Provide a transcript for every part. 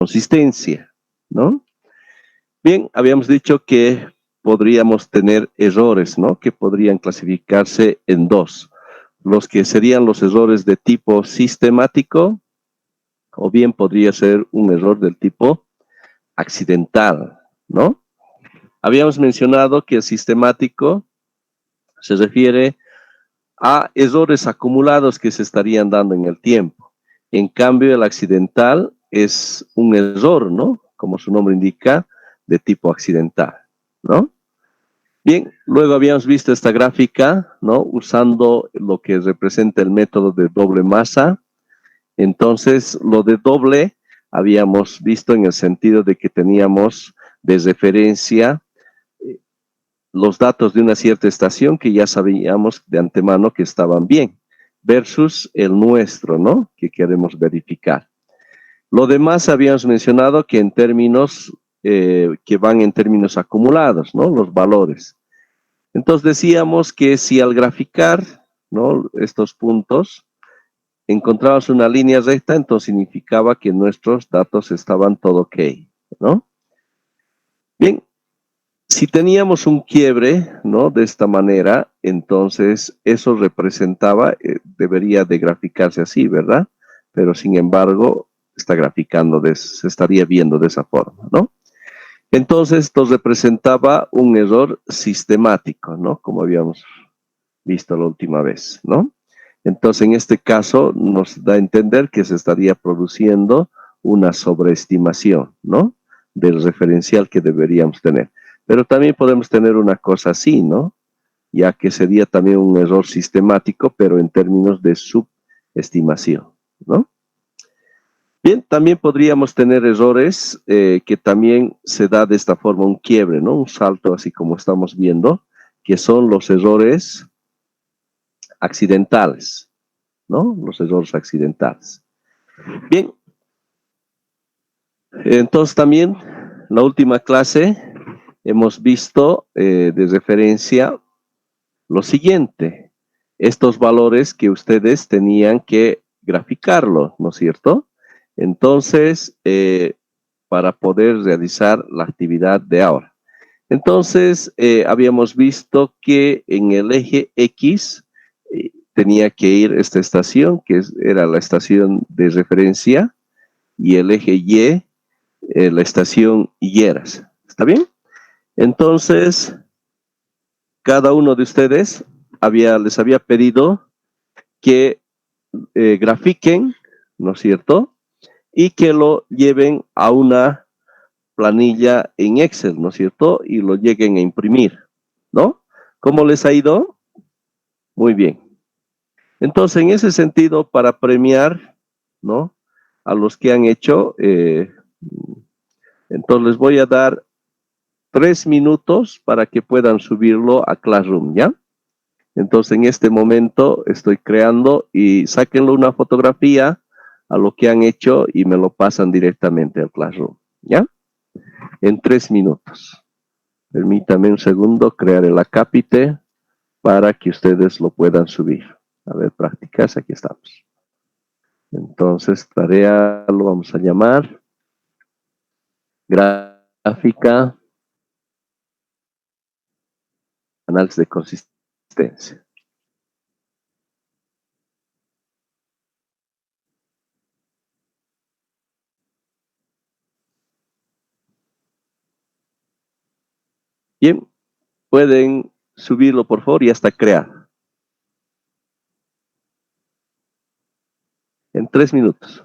consistencia, ¿no? Bien, habíamos dicho que podríamos tener errores, ¿no? Que podrían clasificarse en dos. Los que serían los errores de tipo sistemático, o bien podría ser un error del tipo accidental, ¿no? Habíamos mencionado que el sistemático se refiere a errores acumulados que se estarían dando en el tiempo. En cambio, el accidental es un error, ¿no? Como su nombre indica, de tipo accidental, ¿no? Bien, luego habíamos visto esta gráfica, ¿no? Usando lo que representa el método de doble masa. Entonces, lo de doble habíamos visto en el sentido de que teníamos de referencia los datos de una cierta estación que ya sabíamos de antemano que estaban bien, versus el nuestro, ¿no? Que queremos verificar. Lo demás habíamos mencionado que en términos, que van en términos acumulados, ¿no? Los valores. Entonces decíamos que si al graficar, ¿no? Estos puntos, encontrabas una línea recta, entonces significaba que nuestros datos estaban todo ok, ¿no? Bien, si teníamos un quiebre, ¿no? De esta manera, entonces eso representaba, debería de graficarse así, ¿verdad? Pero sin embargo, está graficando, se estaría viendo de esa forma, ¿no? Entonces, esto representaba un error sistemático, ¿no? Como habíamos visto la última vez, ¿no? Entonces, en este caso, nos da a entender que se estaría produciendo una sobreestimación, ¿no? Del referencial que deberíamos tener. Pero también podemos tener una cosa así, ¿no? Ya que sería también un error sistemático, pero en términos de subestimación, ¿no? Bien, también podríamos tener errores que también se da de esta forma, un quiebre, ¿no? Un salto, así como estamos viendo, que son los errores accidentales, ¿no? Los errores accidentales. Bien, entonces también la última clase hemos visto de referencia lo siguiente, estos valores que ustedes tenían que graficarlo, ¿no es cierto? Entonces, para poder realizar la actividad de ahora. Entonces, habíamos visto que en el eje X tenía que ir esta estación, que era la estación de referencia, y el eje Y, la estación Higueras. ¿Está bien? Entonces, cada uno de ustedes les había pedido que grafiquen, ¿no es cierto? Y que lo lleven a una planilla en Excel, ¿no es cierto? Y lo lleguen a imprimir, ¿no? ¿Cómo les ha ido? Muy bien. Entonces, en ese sentido, para premiar, ¿no? A los que han hecho, entonces les voy a dar 3 minutos para que puedan subirlo a Classroom, ¿ya? Entonces, en este momento estoy creando y sáquenlo una fotografía a lo que han hecho y me lo pasan directamente al Classroom, ¿ya? En 3 minutos. Permítame un segundo crear el acápite para que ustedes lo puedan subir. A ver, prácticas, aquí estamos. Entonces, tarea lo vamos a llamar gráfica, análisis de consistencia. Bien, pueden subirlo por favor y hasta crear. En 3 minutos.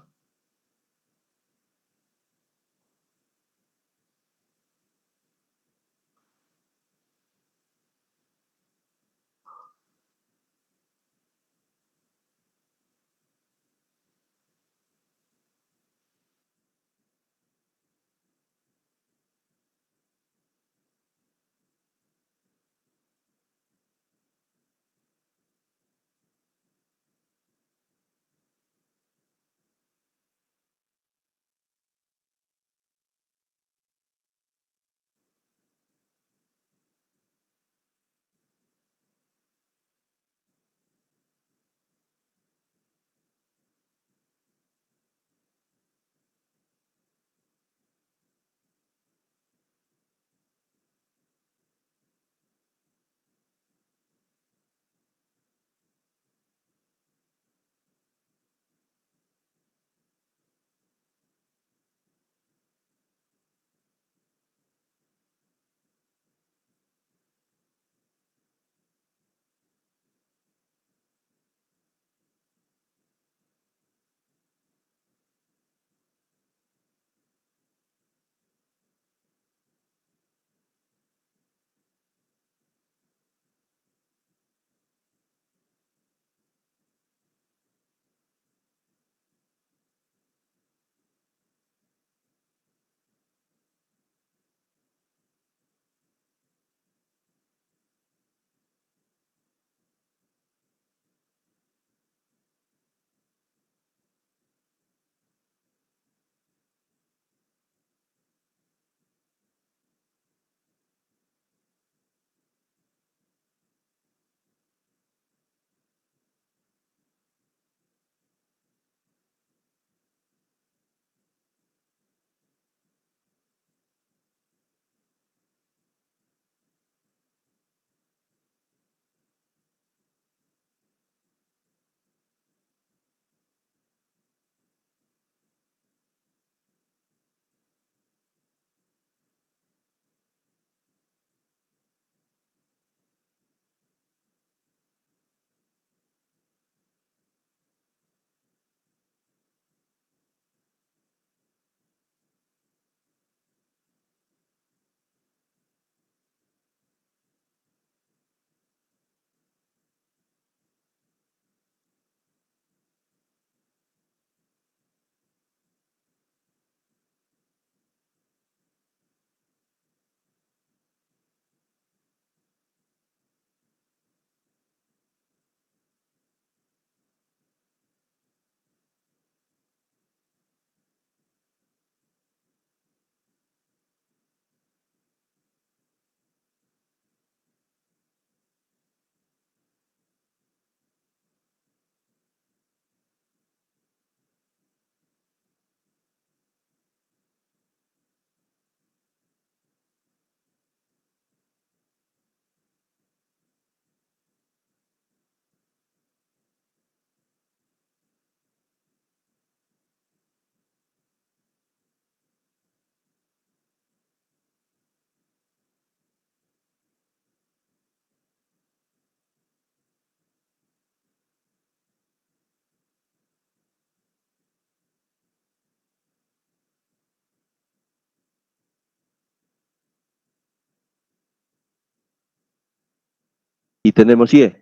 tenemos Y.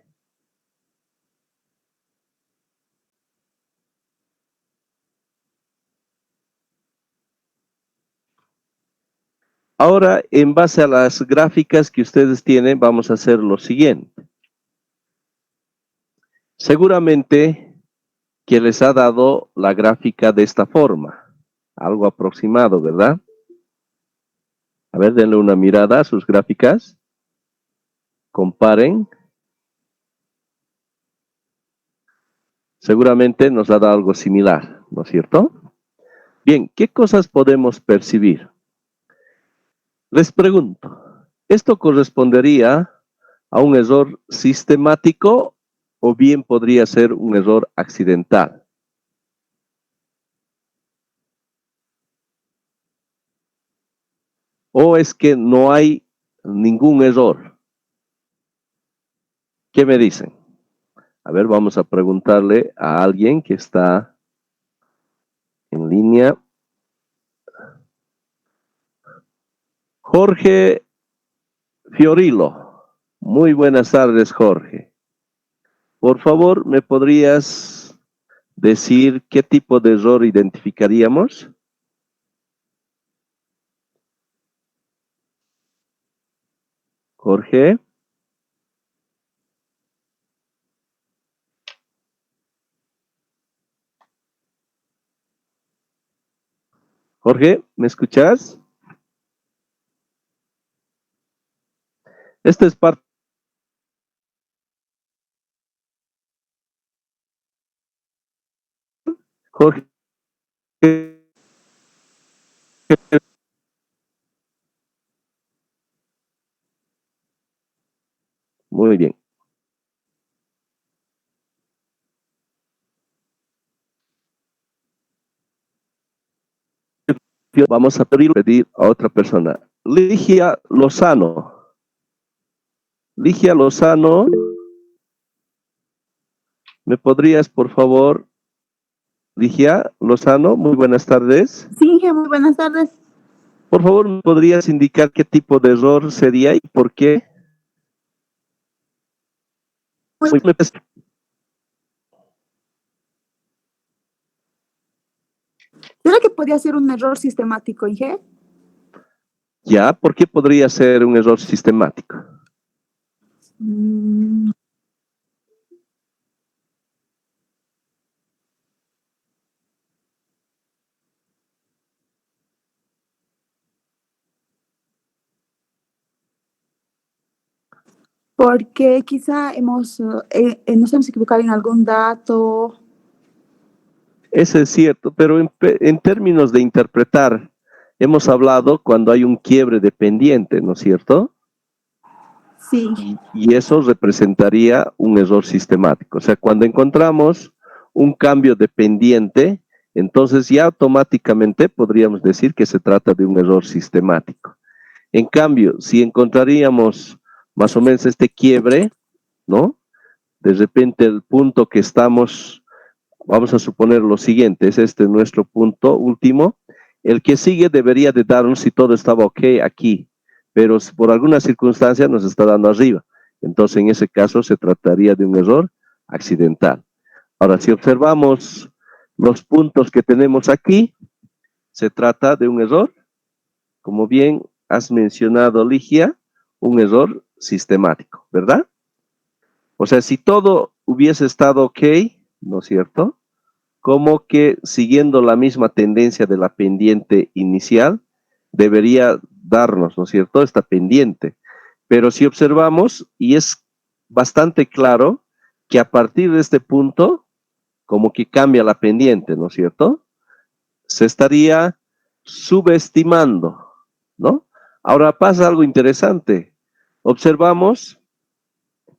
Ahora, en base a las gráficas que ustedes tienen, vamos a hacer lo siguiente. Seguramente que les ha dado la gráfica de esta forma, algo aproximado, ¿verdad? A ver, denle una mirada a sus gráficas, comparen. Seguramente nos ha dado algo similar, ¿no es cierto? Bien, ¿qué cosas podemos percibir? Les pregunto, ¿esto correspondería a un error sistemático o bien podría ser un error accidental? ¿O es que no hay ningún error? ¿Qué me dicen? A ver, vamos a preguntarle a alguien que está en línea. Jorge Fiorillo. Muy buenas tardes, Jorge. Por favor, ¿me podrías decir qué tipo de error identificaríamos? Jorge. Jorge, ¿me escuchas? Esta es parte. Jorge. Muy bien. Vamos a pedir a otra persona. Ligia Lozano. Ligia Lozano, ¿me podrías, por favor? Ligia Lozano, muy buenas tardes. Sí, muy buenas tardes. Por favor, ¿me podrías indicar qué tipo de error sería y por qué? Muy Muy- ¿Será que podría ser un error sistemático, Inge? Ya, ¿por qué podría ser un error sistemático? Mm, Porque quizá nos hemos equivocado en algún dato. Eso es cierto, pero en términos de interpretar, hemos hablado cuando hay un quiebre de pendiente, ¿no es cierto? Sí, Y eso representaría un error sistemático. O sea, cuando encontramos un cambio de pendiente, entonces ya automáticamente podríamos decir que se trata de un error sistemático. En cambio, si encontraríamos más o menos este quiebre, ¿no? De repente el punto que estamos, vamos a suponer lo siguiente, es este nuestro punto último, el que sigue debería de darnos si todo estaba ok aquí, pero si por alguna circunstancia nos está dando arriba. Entonces en ese caso se trataría de un error accidental. Ahora, si observamos los puntos que tenemos aquí, se trata de un error, como bien has mencionado, Ligia, un error sistemático, ¿verdad? O sea, si todo hubiese estado ok, ¿no es cierto? Como que siguiendo la misma tendencia de la pendiente inicial, debería darnos, ¿no es cierto?, esta pendiente. Pero si observamos, y es bastante claro, que a partir de este punto, como que cambia la pendiente, ¿no es cierto? Se estaría subestimando, ¿no? Ahora pasa algo interesante. Observamos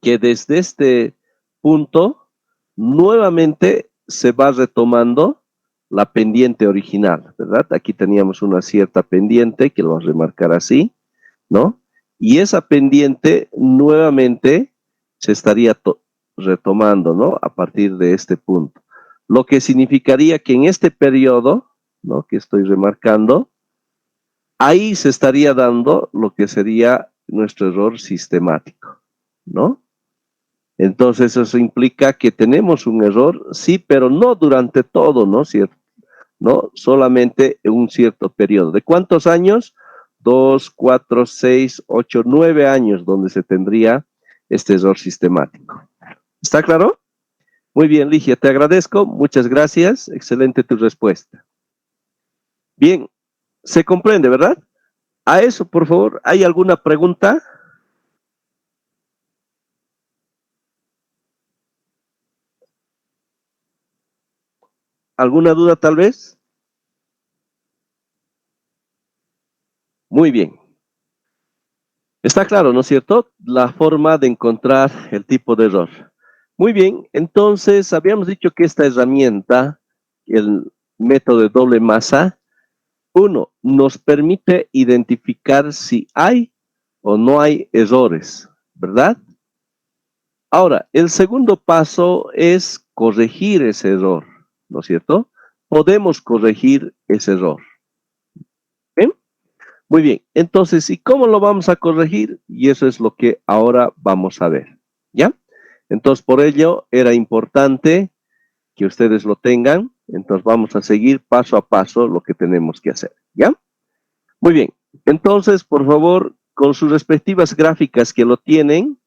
que desde este punto nuevamente se va retomando la pendiente original, ¿verdad? Aquí teníamos una cierta pendiente, que lo vamos a remarcar así, ¿no? Y esa pendiente nuevamente se estaría retomando, ¿no? A partir de este punto. Lo que significaría que en este periodo, ¿no? Que estoy remarcando, ahí se estaría dando lo que sería nuestro error sistemático, ¿no? Entonces eso implica que tenemos un error, sí, pero no durante todo, ¿no? ¿Cierto? ¿No? Solamente en un cierto periodo. ¿De cuántos años? 2, 4, 6, 8, 9 años donde se tendría este error sistemático. ¿Está claro? Muy bien, Ligia, te agradezco. Muchas gracias. Excelente tu respuesta. Bien, se comprende, ¿verdad? A eso, por favor, ¿hay alguna pregunta? ¿Alguna duda tal vez? Muy bien. Está claro, ¿no es cierto? La forma de encontrar el tipo de error. Muy bien, entonces habíamos dicho que esta herramienta, el método de doble masa, uno, nos permite identificar si hay o no hay errores, ¿verdad? Ahora, el segundo paso es corregir ese error, ¿no es cierto? Podemos corregir ese error. ¿Bien? Muy bien, entonces, ¿y cómo lo vamos a corregir? Y eso es lo que ahora vamos a ver, ¿ya? Entonces, por ello, era importante que ustedes lo tengan. Entonces, vamos a seguir paso a paso lo que tenemos que hacer, ¿ya? Muy bien, entonces, por favor, con sus respectivas gráficas que lo tienen,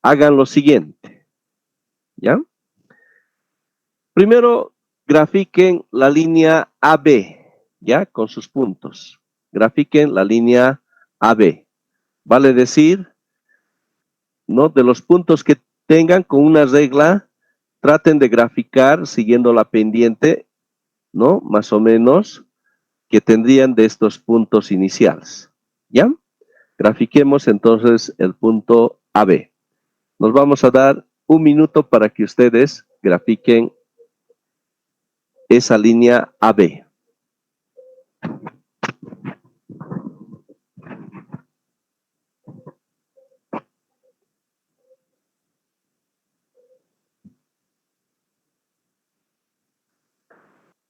hagan lo siguiente, ¿ya? Primero, grafiquen la línea AB, ¿ya? Con sus puntos. Grafiquen la línea AB. Vale decir, ¿no? De los puntos que tengan con una regla, traten de graficar siguiendo la pendiente, ¿no? Más o menos, que tendrían de estos puntos iniciales, ¿ya? Grafiquemos entonces el punto AB. Nos vamos a dar un minuto para que ustedes grafiquen esa línea AB.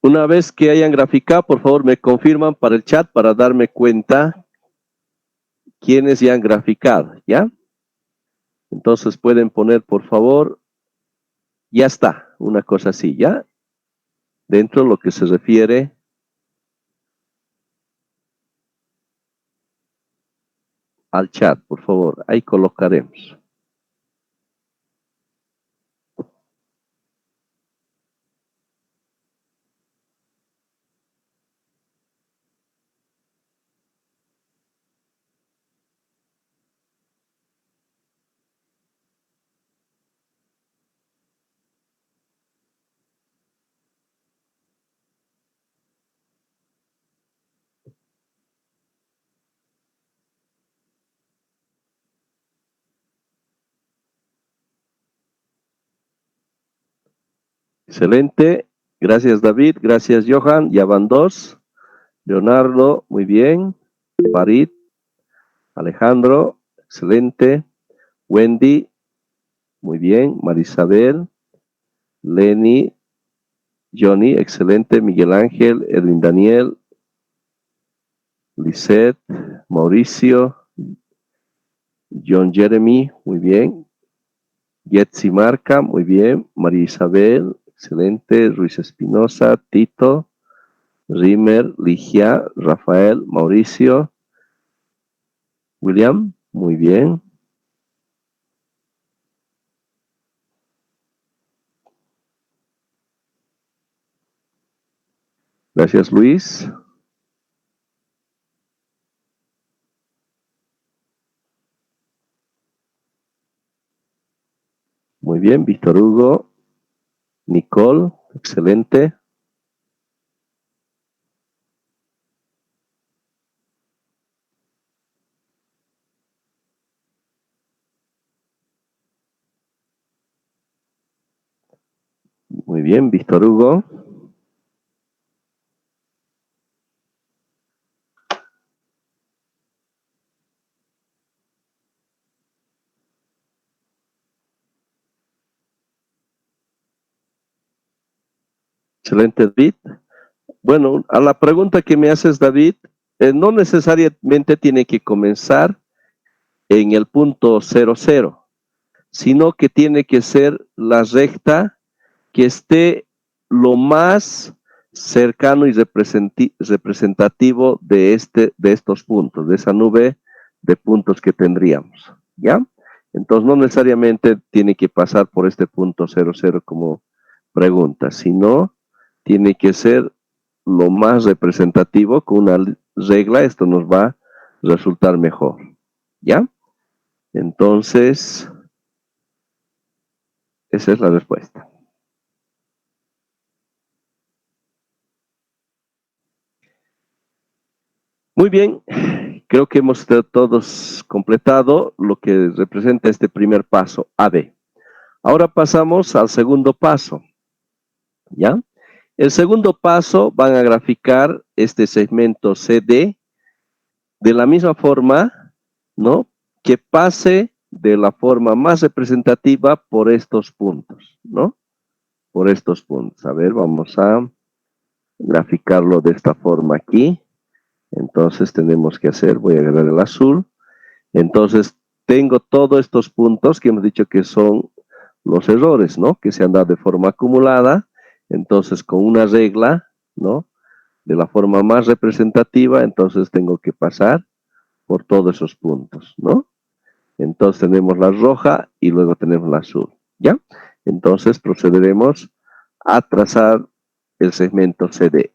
Una vez que hayan graficado, por favor me confirman para el chat para darme cuenta quiénes ya han graficado, ¿ya? Entonces pueden poner, por favor, ya está, una cosa así, ¿ya? Dentro de lo que se refiere al chat, por favor, ahí colocaremos. Excelente. Gracias, David. Gracias, Johan. Ya van dos. Leonardo, muy bien. Farid, Alejandro, excelente. Wendy, muy bien. Marisabel, Lenny, Johnny, excelente. Miguel Ángel, Edwin Daniel, Lisette, Mauricio, John Jeremy, muy bien. Yetzi Marca, muy bien. María Isabel, excelente. Ruiz Espinosa, Tito, Rimer, Ligia, Rafael, Mauricio, William, muy bien. Gracias, Luis. Muy bien, Víctor Hugo, Nicole, excelente. Muy bien, Víctor Hugo. Excelente, David. Bueno, a la pregunta que me haces, David, no necesariamente tiene que comenzar en el punto 00. sino que tiene que ser la recta que esté lo más cercano y representativo de estos puntos, de esa nube de puntos que tendríamos, ¿ya? Entonces no necesariamente tiene que pasar por este punto 00 como pregunta, sino tiene que ser lo más representativo con una regla. Esto nos va a resultar mejor, ¿ya? Entonces, esa es la respuesta. Muy bien, creo que hemos todos completado lo que representa este primer paso, AB. Ahora pasamos al segundo paso, ¿ya? El segundo paso van a graficar este segmento CD de la misma forma, ¿no? Que pase de la forma más representativa por estos puntos, ¿no? Por estos puntos. A ver, vamos a graficarlo de esta forma aquí. Entonces tenemos que hacer, voy a agarrar el azul. Entonces tengo todos estos puntos que hemos dicho que son los errores, ¿no? Que se han dado de forma acumulada. Entonces con una regla, ¿no? De la forma más representativa, entonces tengo que pasar por todos esos puntos, ¿no? Entonces tenemos la roja y luego tenemos la azul, ¿ya? Entonces procederemos a trazar el segmento CD.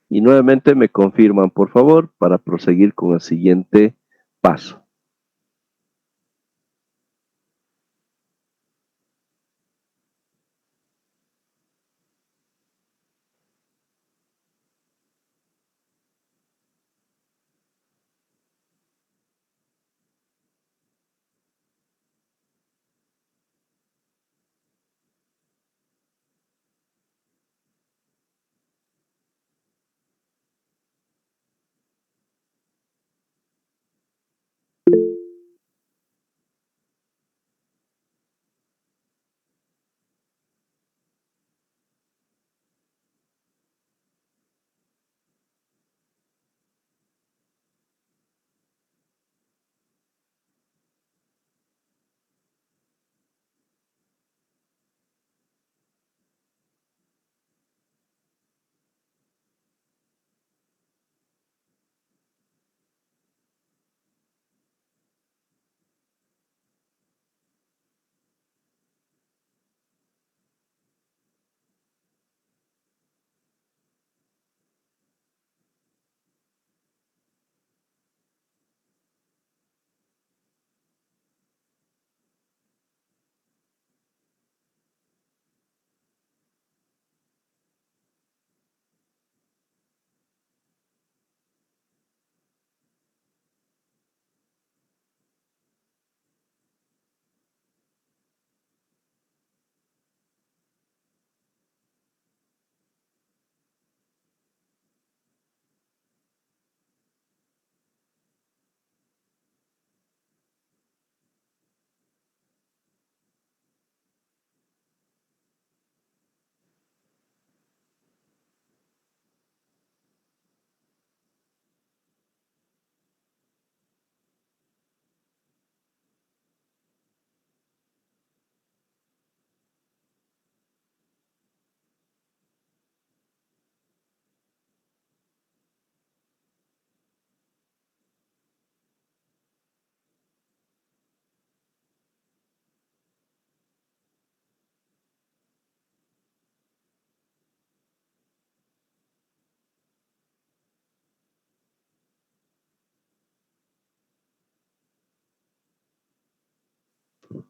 Y nuevamente me confirman, por favor, para proseguir con el siguiente paso.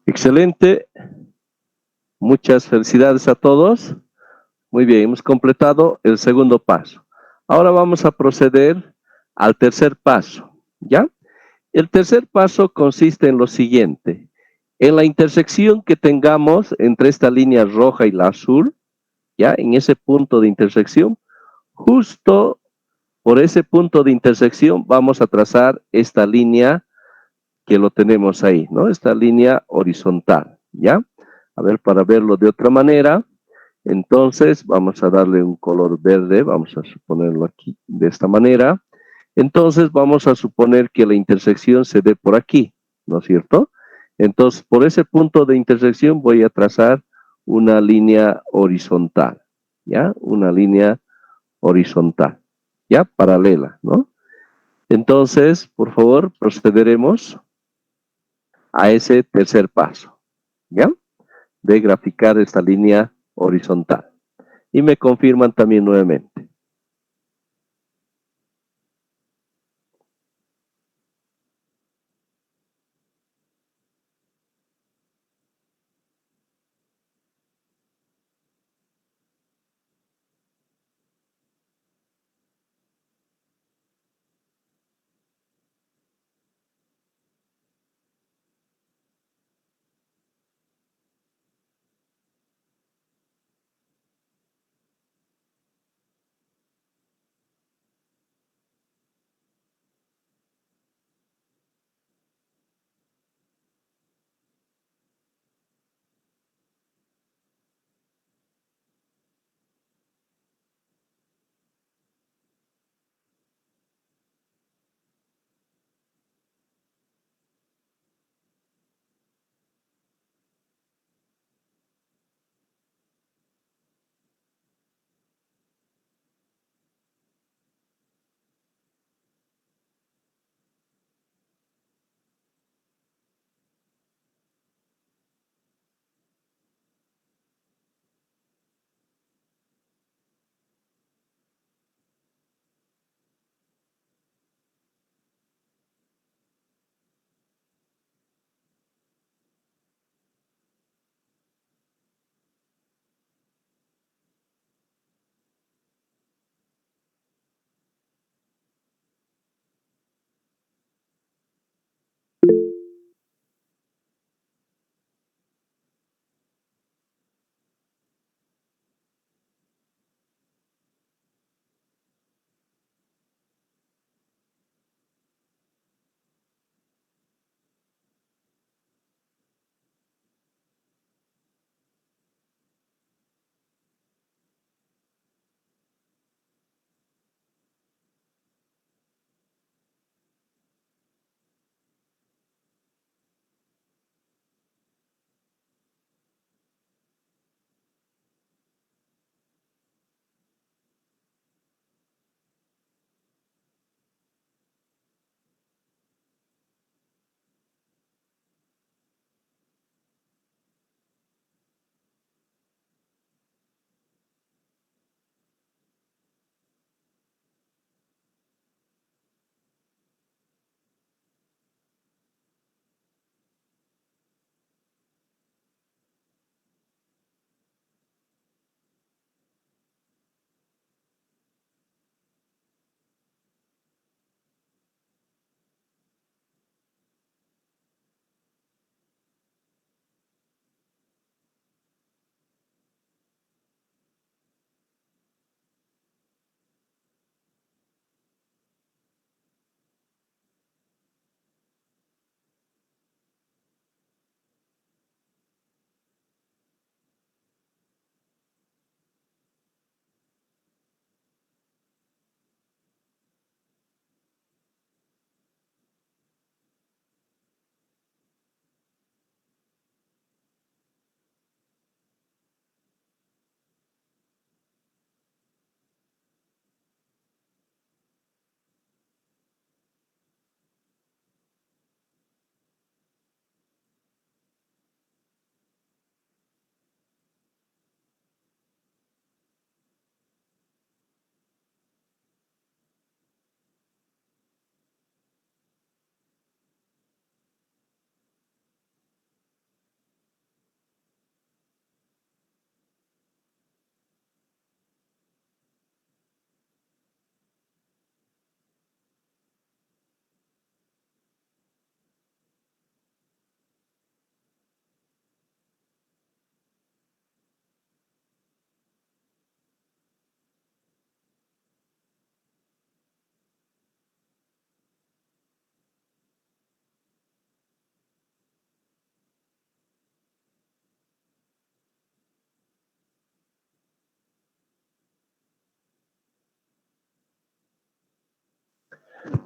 Excelente. Muchas felicidades a todos. Muy bien, hemos completado el segundo paso. Ahora vamos a proceder al tercer paso, ¿ya? El tercer paso consiste en lo siguiente. En la intersección que tengamos entre esta línea roja y la azul, ¿ya? En ese punto de intersección, justo por ese punto de intersección vamos a trazar esta línea que lo tenemos ahí, ¿no? Esta línea horizontal, ¿ya? A ver, para verlo de otra manera, entonces vamos a darle un color verde, vamos a suponerlo aquí de esta manera. Entonces vamos a suponer que la intersección se dé por aquí, ¿no es cierto? Entonces, por ese punto de intersección voy a trazar una línea horizontal, ¿ya? Una línea horizontal, ¿ya? Paralela, ¿no? Entonces, por favor, procederemos a ese tercer paso, ¿ya? De graficar esta línea horizontal. Y me confirman también nuevamente.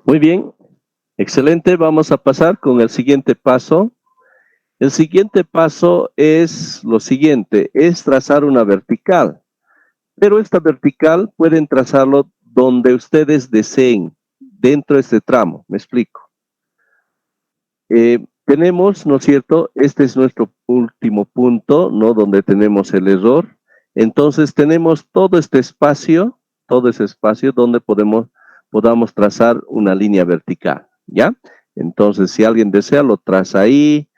Muy bien, excelente. Vamos a pasar con el siguiente paso, El siguiente paso es lo siguiente, es trazar una vertical. Pero esta vertical pueden trazarlo donde ustedes deseen, dentro de este tramo. Me explico. Tenemos, ¿no es cierto? Este es nuestro último punto, ¿no? Donde tenemos el error. Entonces tenemos todo ese espacio donde podamos trazar una línea vertical, ¿ya? Entonces, si alguien desea, lo traza ahí,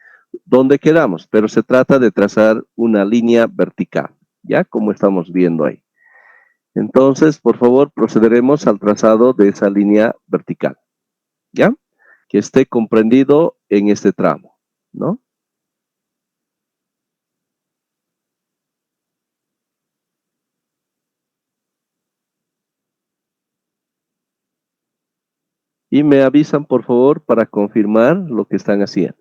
donde queramos, pero se trata de trazar una línea vertical, ¿ya? Como estamos viendo ahí. Entonces, por favor, procederemos al trazado de esa línea vertical, ¿ya? Que esté comprendido en este tramo, ¿no? Y me avisan, por favor, para confirmar lo que están haciendo.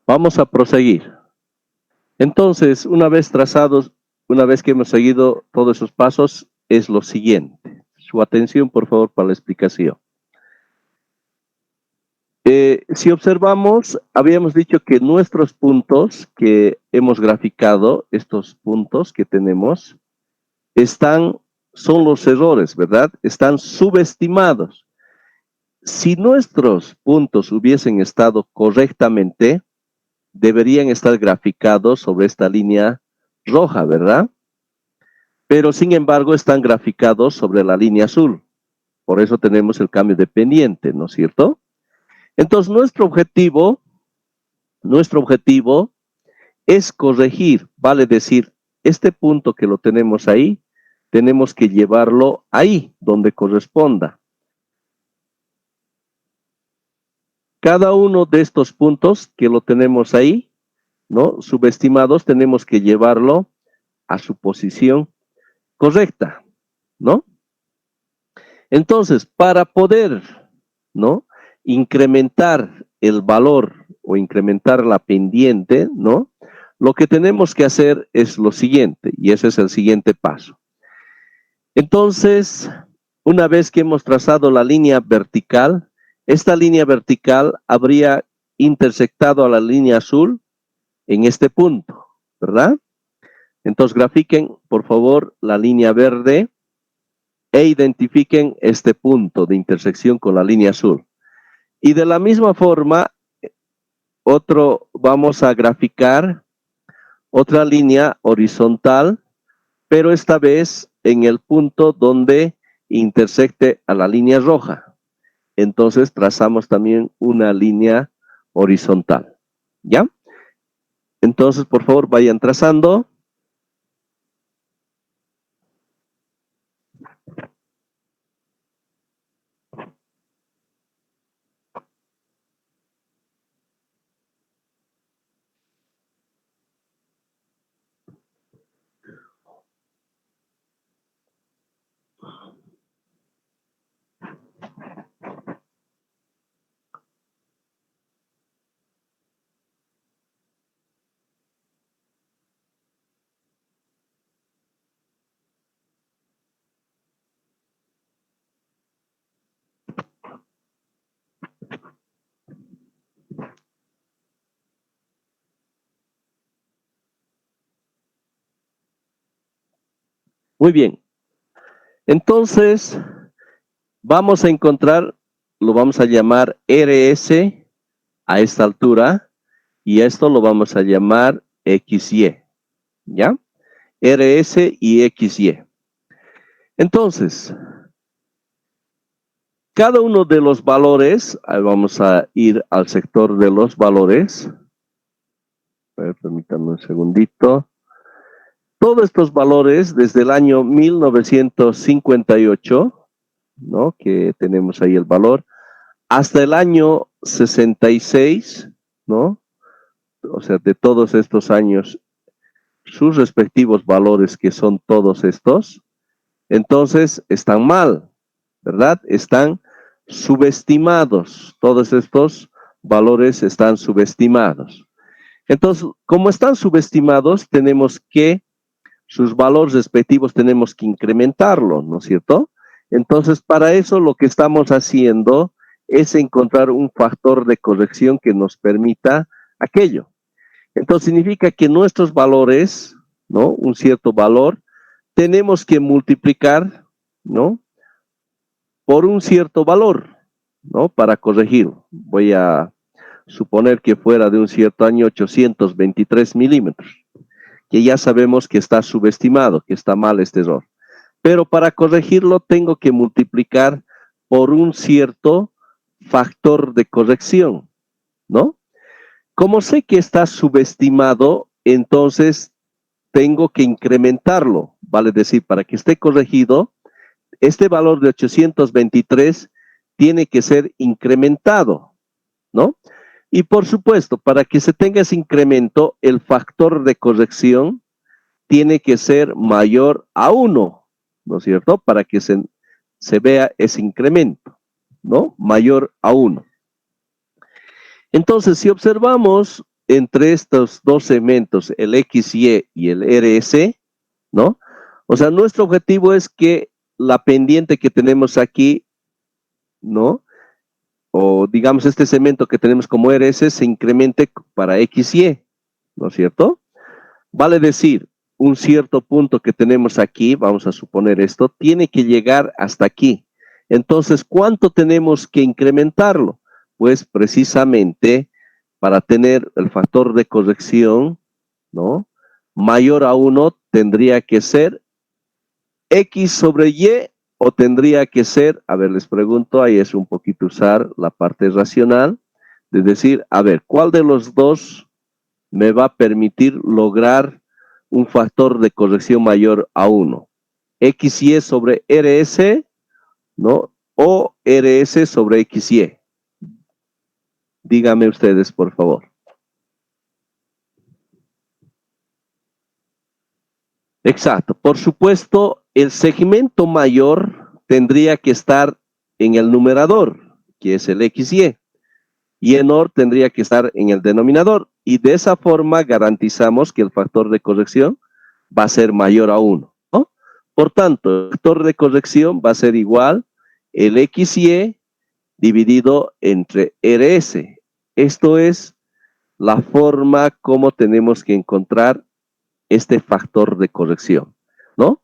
Vamos a proseguir. Entonces, una vez que hemos seguido todos esos pasos, es lo siguiente. Su atención, por favor, para la explicación. Si observamos, habíamos dicho que nuestros puntos que hemos graficado, estos puntos que tenemos, son los errores, ¿verdad? Están subestimados. Si nuestros puntos hubiesen estado correctamente, deberían estar graficados sobre esta línea roja, ¿verdad? Pero sin embargo están graficados sobre la línea azul. Por eso tenemos el cambio de pendiente, ¿no es cierto? Entonces nuestro objetivo es corregir, vale decir, este punto que lo tenemos ahí, tenemos que llevarlo ahí, donde corresponda. Cada uno de estos puntos que lo tenemos ahí, ¿no? Subestimados, tenemos que llevarlo a su posición correcta, ¿no? Entonces, para poder, ¿no? Incrementar el valor o incrementar la pendiente, ¿no? Lo que tenemos que hacer es lo siguiente, y ese es el siguiente paso. Entonces, una vez que hemos trazado la línea vertical, esta línea vertical habría intersectado a la línea azul en este punto, ¿verdad? Entonces, grafiquen, por favor, la línea verde e identifiquen este punto de intersección con la línea azul. Y de la misma forma, vamos a graficar otra línea horizontal, pero esta vez en el punto donde intersecte a la línea roja. Entonces trazamos también una línea horizontal, ¿ya? Entonces, por favor, vayan trazando. Muy bien. Entonces, vamos a encontrar, lo vamos a llamar RS a esta altura, y esto lo vamos a llamar XY, ¿ya? RS y XY. Entonces, cada uno de los valores, ahí vamos a ir al sector de los valores. A ver, permítanme un segundito. Todos estos valores desde el año 1958, ¿no? Que tenemos ahí el valor, hasta el año 66, ¿no? O sea, de todos estos años, sus respectivos valores, que son todos estos, entonces están mal, ¿verdad? Están subestimados. Todos estos valores están subestimados. Entonces, como están subestimados, tenemos que, sus valores respectivos tenemos que incrementarlo, ¿no es cierto? Entonces, para eso lo que estamos haciendo es encontrar un factor de corrección que nos permita aquello. Entonces, significa que nuestros valores, ¿no? Un cierto valor, tenemos que multiplicar, ¿no? Por un cierto valor, ¿no? Para corregirlo. Voy a suponer que fuera de un cierto año 823 milímetros, que ya sabemos que está subestimado, que está mal este error. Pero para corregirlo tengo que multiplicar por un cierto factor de corrección, ¿no? Como sé que está subestimado, entonces tengo que incrementarlo, vale decir, para que esté corregido, este valor de 823 tiene que ser incrementado, ¿no? Y por supuesto, para que se tenga ese incremento, el factor de corrección tiene que ser mayor a 1, ¿no es cierto? Para que se vea ese incremento, ¿no? Mayor a 1. Entonces, si observamos entre estos dos segmentos, el XY y el RS, ¿no? O sea, nuestro objetivo es que la pendiente que tenemos aquí, ¿no? O digamos este segmento que tenemos como RS se incremente para XY, ¿no es cierto? Vale decir, un cierto punto que tenemos aquí, vamos a suponer esto, tiene que llegar hasta aquí. Entonces, ¿cuánto tenemos que incrementarlo? Pues precisamente para tener el factor de corrección, ¿no? Mayor a 1 tendría que ser X sobre Y, o tendría que ser, a ver, les pregunto, ahí es un poquito usar la parte racional, de decir, a ver, ¿cuál de los dos me va a permitir lograr un factor de corrección mayor a 1? XY sobre RS, ¿no? O RS sobre XY. Díganme ustedes, por favor. Exacto. Por supuesto, el segmento mayor tendría que estar en el numerador, que es el XY, y el menor tendría que estar en el denominador. Y de esa forma garantizamos que el factor de corrección va a ser mayor a 1, ¿no? Por tanto, el factor de corrección va a ser igual el XY dividido entre RS. Esto es la forma como tenemos que encontrar este factor de corrección, ¿no?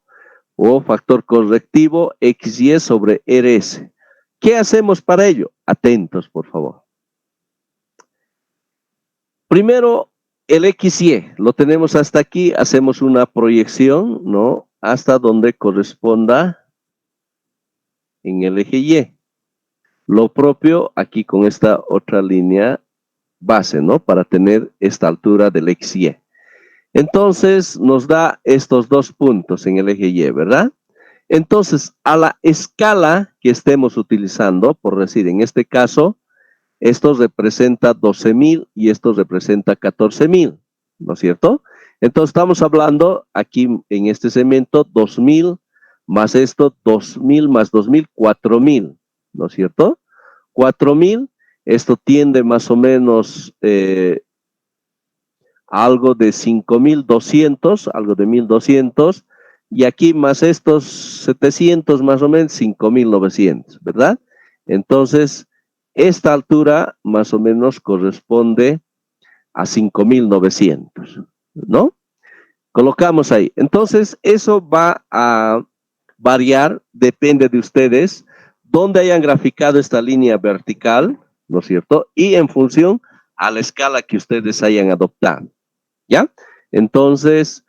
o factor correctivo XY sobre RS. ¿Qué hacemos para ello? Atentos, por favor. Primero, el XY, lo tenemos hasta aquí, hacemos una proyección, ¿no? Hasta donde corresponda en el eje Y. Lo propio aquí con esta otra línea base, ¿no? Para tener esta altura del XY. Entonces, nos da estos dos puntos en el eje Y, ¿verdad? Entonces, a la escala que estemos utilizando, por decir, en este caso, esto representa 12.000 y esto representa 14.000, ¿no es cierto? Entonces estamos hablando aquí en este segmento 2.000 más esto, 2.000 más 2.000, 4.000, ¿no es cierto? 4.000, esto tiende más o menos algo de 5.200, algo de 1.200, y aquí más estos 700 más o menos, 5.900, ¿verdad? Entonces, esta altura más o menos corresponde a 5.900, ¿no? Colocamos ahí. Entonces, eso va a variar, depende de ustedes, dónde hayan graficado esta línea vertical, ¿no es cierto? Y en función a la escala que ustedes hayan adoptado, ¿ya? Entonces,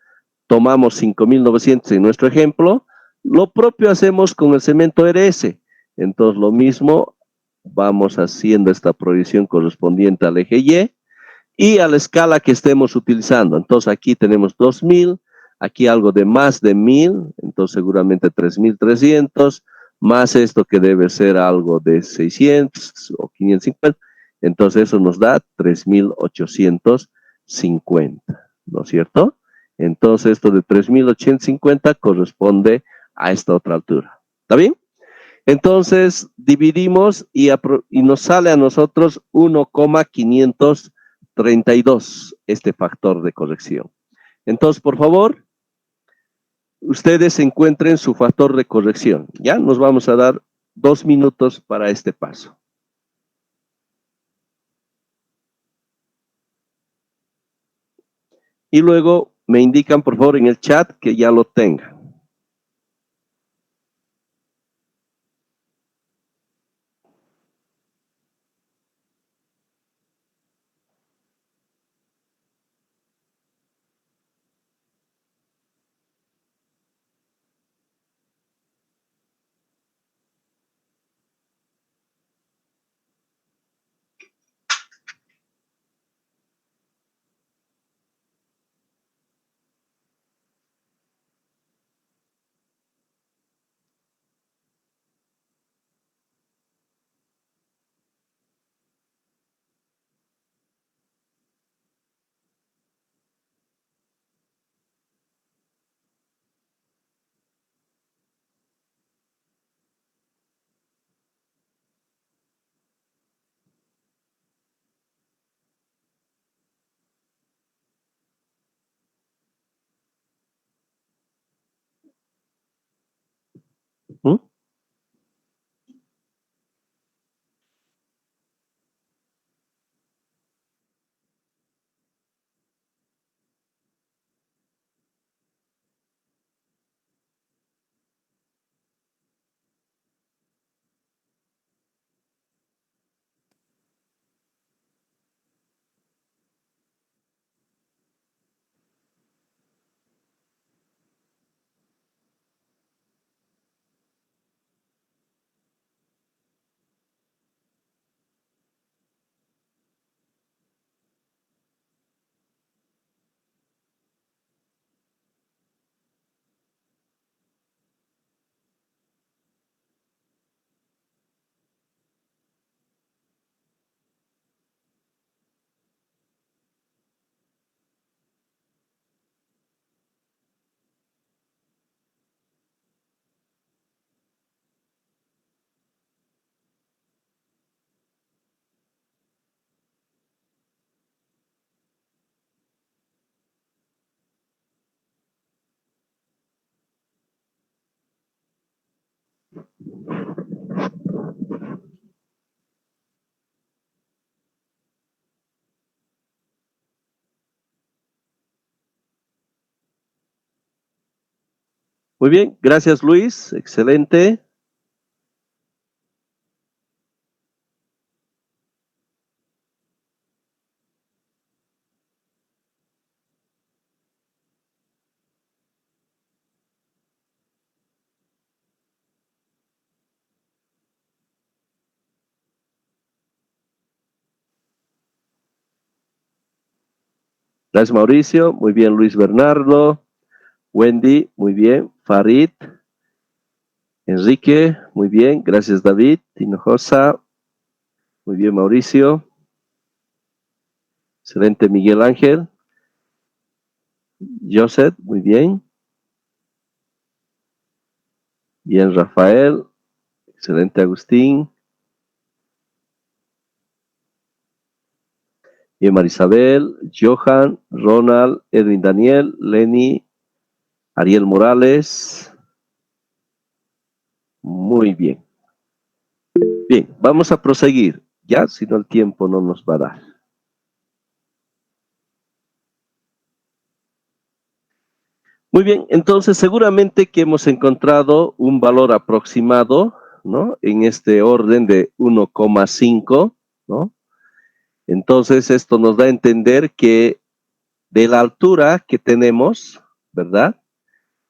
tomamos 5.900 en nuestro ejemplo. Lo propio hacemos con el cemento RS. Entonces, lo mismo, vamos haciendo esta proyección correspondiente al eje y a la escala que estemos utilizando. Entonces, aquí tenemos 2.000, aquí algo de más de 1.000, entonces seguramente 3.300, más esto que debe ser algo de 600 o 550, entonces eso nos da 3.850, ¿no es cierto? Entonces, esto de 3.850 corresponde a esta otra altura. ¿Está bien? Entonces, dividimos y nos sale a nosotros 1,532 este factor de corrección. Entonces, por favor, ustedes encuentren su factor de corrección. Ya nos vamos a dar 2 minutos para este paso. Y luego me indican, por favor, en el chat que ya lo tengan. Muy bien, gracias Luis, excelente. Gracias Mauricio, muy bien Luis Bernardo, Wendy, muy bien, Farid, Enrique, muy bien, gracias David, Hinojosa, muy bien Mauricio, excelente Miguel Ángel, Joseph, muy bien, bien Rafael, excelente Agustín, bien Marisabel, Johan, Ronald, Edwin Daniel, Lenny, Ariel Morales, muy bien. Bien, vamos a proseguir, ya, si no el tiempo no nos va a dar. Muy bien, entonces seguramente que hemos encontrado un valor aproximado, ¿no? En este orden de 1,5, ¿no? Entonces esto nos da a entender que de la altura que tenemos, ¿verdad?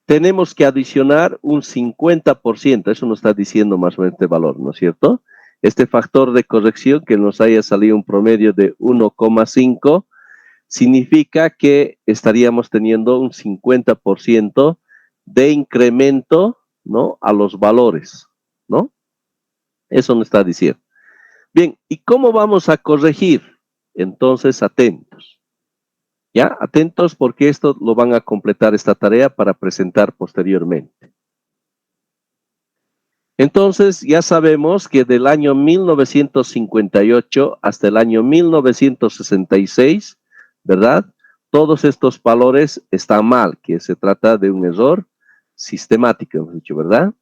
Tenemos que adicionar un 50%, eso nos está diciendo más o menos este valor, ¿no es cierto? Este factor de corrección que nos haya salido un promedio de 1,5 significa que estaríamos teniendo un 50% de incremento, ¿no? A los valores, ¿no? Eso nos está diciendo. Bien, ¿y cómo vamos a corregir? Entonces, atentos. ¿Ya? Atentos porque esto lo van a completar esta tarea para presentar posteriormente. Entonces, ya sabemos que del año 1958 hasta el año 1966, ¿verdad? Todos estos valores están mal, que se trata de un error sistemático, hemos dicho, ¿verdad?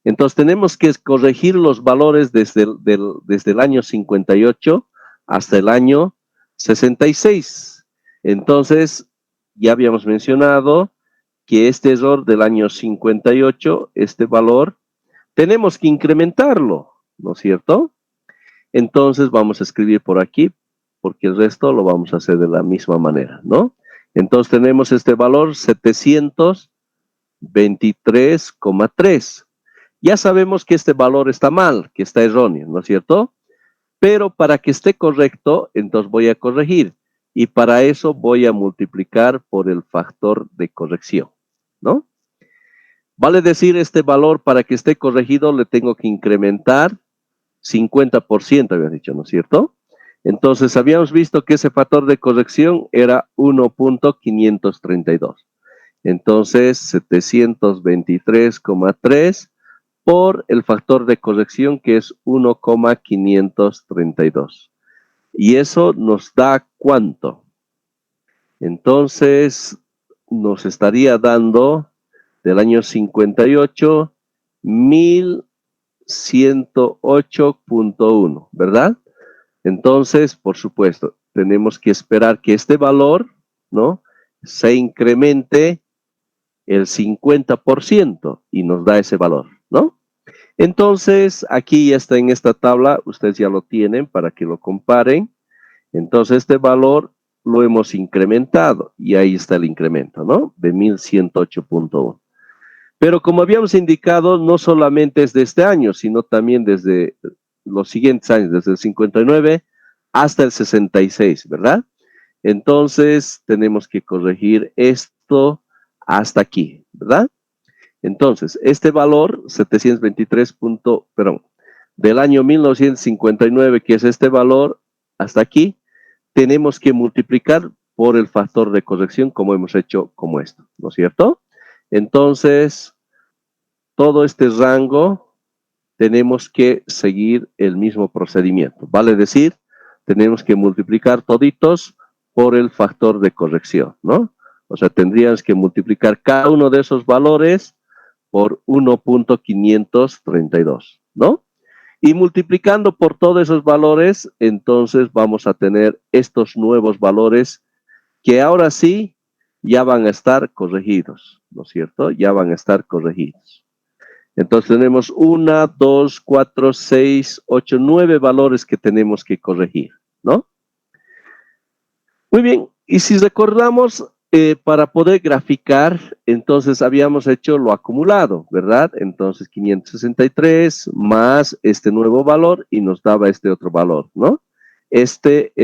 Entonces, tenemos que corregir los valores desde el año 58 hasta el año 66. Entonces, ya habíamos mencionado que este error del año 58, este valor, tenemos que incrementarlo, ¿no es cierto? Entonces vamos a escribir por aquí, porque el resto lo vamos a hacer de la misma manera, ¿no? Entonces tenemos este valor 723,3. Ya sabemos que este valor está mal, que está erróneo, ¿no es cierto? Pero para que esté correcto, entonces voy a corregir. Y para eso voy a multiplicar por el factor de corrección, ¿no? Vale decir, este valor para que esté corregido le tengo que incrementar 50%, habías dicho, ¿no es cierto? Entonces, habíamos visto que ese factor de corrección era 1,532. Entonces, 723,3 por el factor de corrección que es 1,532. ¿Y eso nos da cuánto? Entonces, nos estaría dando del año 58, 1108,1, ¿verdad? Entonces, por supuesto, tenemos que esperar que este valor, ¿no? Se incremente el 50% y nos da ese valor, ¿no? Entonces, aquí ya está en esta tabla, ustedes ya lo tienen para que lo comparen. Entonces, este valor lo hemos incrementado y ahí está el incremento, ¿no? De 1108,1. Pero como habíamos indicado, no solamente es de este año, sino también desde los siguientes años, desde el 59 hasta el 66, ¿verdad? Entonces, tenemos que corregir esto hasta aquí, ¿verdad? Entonces, este valor, 723, perdón, del año 1959, que es este valor, hasta aquí, tenemos que multiplicar por el factor de corrección como hemos hecho como esto, ¿no es cierto? Entonces, todo este rango tenemos que seguir el mismo procedimiento. Vale decir, tenemos que multiplicar toditos por el factor de corrección, ¿no? O sea, tendríamos que multiplicar cada uno de esos valores por 1,532, ¿no? Y multiplicando por todos esos valores, entonces vamos a tener estos nuevos valores que ahora sí ya van a estar corregidos, ¿no es cierto? Ya van a estar corregidos. Entonces tenemos 1, 2, 4, 6, 8, 9 valores que tenemos que corregir, ¿no? Muy bien, y si recordamos, para poder graficar, entonces habíamos hecho lo acumulado, ¿verdad? Entonces 563 más este nuevo valor y nos daba este otro valor, ¿no? Este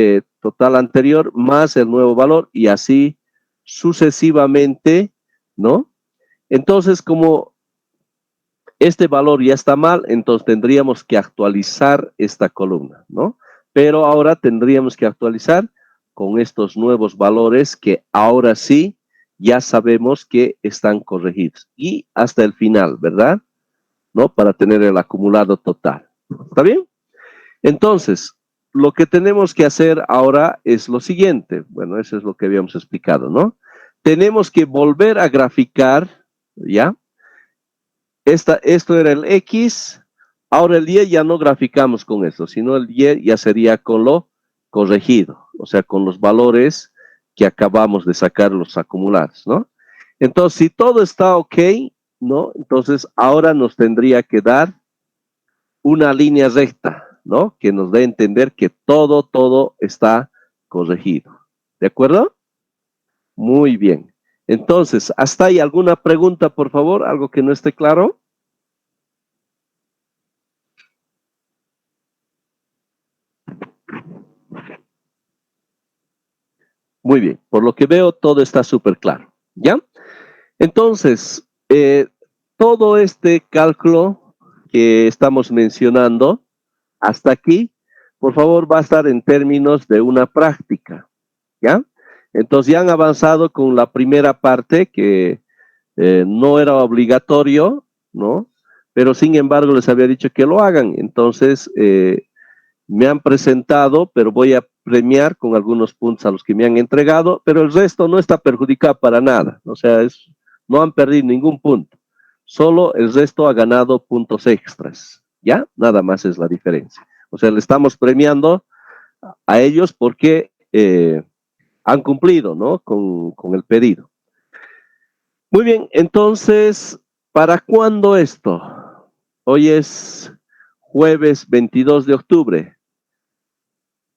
total anterior más el nuevo valor y así sucesivamente, ¿no? Entonces, como este valor ya está mal, entonces tendríamos que actualizar esta columna, ¿no? Pero ahora tendríamos que actualizar con estos nuevos valores que ahora sí ya sabemos que están corregidos. Y hasta el final, ¿verdad? ¿No? Para tener el acumulado total. ¿Está bien? Entonces, lo que tenemos que hacer ahora es lo siguiente. Bueno, eso es lo que habíamos explicado, ¿no? Tenemos que volver a graficar, ¿ya? Esto era el X, ahora el Y ya no graficamos con esto, sino el Y ya sería con lo corregido, o sea, con los valores que acabamos de sacar los acumulados, ¿no? Entonces, si todo está ok, ¿no? Entonces, ahora nos tendría que dar una línea recta, ¿no? Que nos dé a entender que todo está corregido. ¿De acuerdo? Muy bien. Entonces, ¿hasta ahí alguna pregunta, por favor? ¿Algo que no esté claro? Muy bien, por lo que veo todo está súper claro, ¿ya? Entonces, todo este cálculo que estamos mencionando hasta aquí, por favor, va a estar en términos de una práctica, ¿ya? Entonces ya han avanzado con la primera parte que no era obligatorio, ¿no? Pero sin embargo les había dicho que lo hagan, entonces me han presentado, pero voy a premiar con algunos puntos a los que me han entregado, pero el resto no está perjudicado para nada, o sea, no han perdido ningún punto, solo el resto ha ganado puntos extras, ¿ya? Nada más es la diferencia. O sea, le estamos premiando a ellos porque han cumplido, ¿no? Con el pedido. Muy bien, entonces, ¿para cuándo esto? Hoy es jueves 22 de octubre.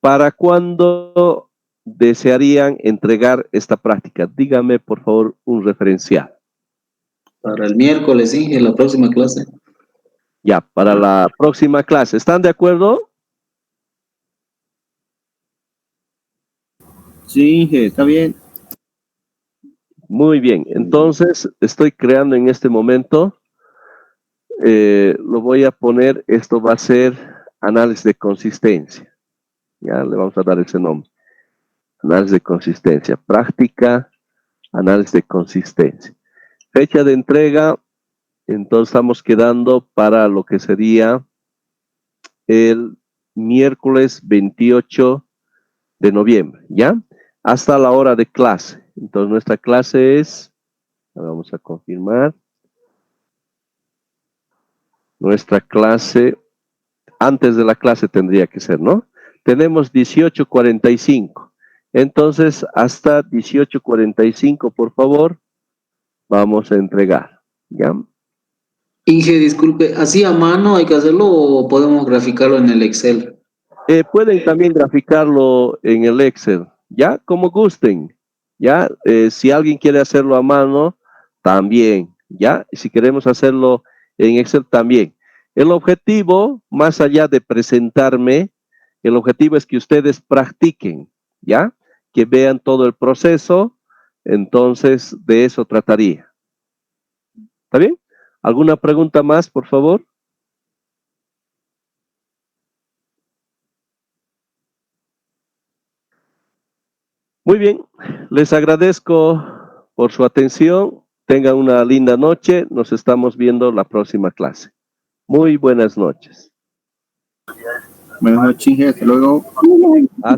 ¿Para cuándo desearían entregar esta práctica? Dígame, por favor, un referencial. Para el miércoles, Inge, la próxima clase. Ya, para la próxima clase. ¿Están de acuerdo? Sí, Inge, está bien. Muy bien. Entonces, estoy creando en este momento. Lo voy a poner. Esto va a ser análisis de consistencia. Ya, le vamos a dar ese nombre. Análisis de consistencia. Práctica, análisis de consistencia. Fecha de entrega. Entonces estamos quedando para lo que sería el miércoles 28 de noviembre, ¿ya? Hasta la hora de clase. Entonces nuestra clase es, vamos a confirmar, nuestra clase, antes de la clase tendría que ser, ¿no? Tenemos 18:45. Entonces, hasta 18:45, por favor, vamos a entregar, ¿ya? Inge, disculpe, ¿así a mano hay que hacerlo o podemos graficarlo en el Excel? Pueden también graficarlo en el Excel, ¿ya? Como gusten, ¿ya? Si alguien quiere hacerlo a mano, también, ¿ya? Y si queremos hacerlo en Excel, también. El objetivo, más allá de presentarme, el objetivo es que ustedes practiquen, ¿ya? Que vean todo el proceso, entonces de eso trataría. ¿Está bien? ¿Alguna pregunta más, por favor? Muy bien, les agradezco por su atención. Tengan una linda noche. Nos estamos viendo la próxima clase. Muy buenas noches. Buenas noches, Inge, hasta luego. Hasta